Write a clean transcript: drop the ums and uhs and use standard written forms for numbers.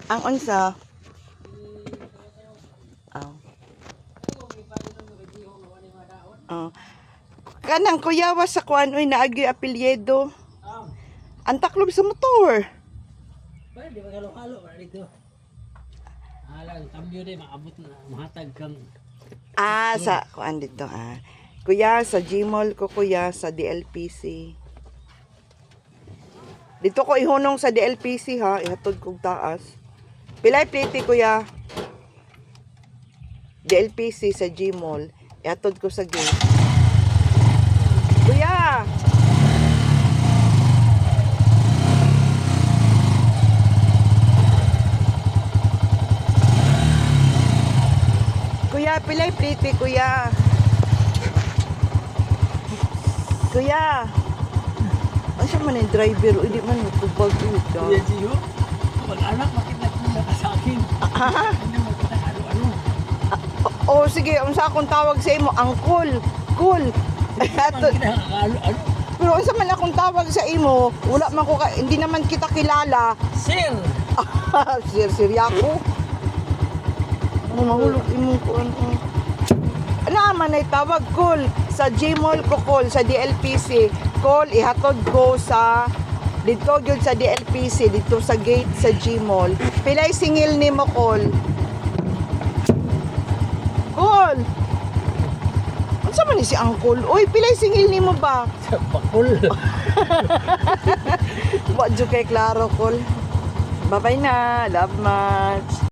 Ang unsa? Oh. Oh. Kanang kuyawa sa kuan oy naagi apelyido. Ang taklob sa motor. Pwede magalo-halo para dito. Alang cambio din maabot na mahatag kang Sa kuan dito Kuya sa Gmall ko kuya sa DLPC. Dito ko ihunong sa DLPC ha, ihatod kog taas. Pilay pliti kuya. DLPC sa Gmall, ihatod ko sa gate. Kuya. Kuya, pilay pliti kuya. Kuya. Ano siya man yung driver? Hindi man matubag yun. Kuya Gio. Mag-anak makita ko sa akin. Hindi mo kita ano-ano. Sige, unsa akong tawag sa imo? Angkol. Cool. Hindi kita ano-ano. Pero unsa man akong tawag sa imo, wala man ko hindi naman kita kilala. Sir! Sir Yako. Ano mahulog imo ko ano man ay tawag call sa Gmall ko call sa DLPC. Call ihatod ko sa dito gyud sa DLPC dito sa gate sa Gmall. Pilay singil nimo call. Call. Unsa man ni si Uncle? Oy, pilay singil nimo ba? Bakul. Wa jud kay klaro call. Bye-bye na. Love much.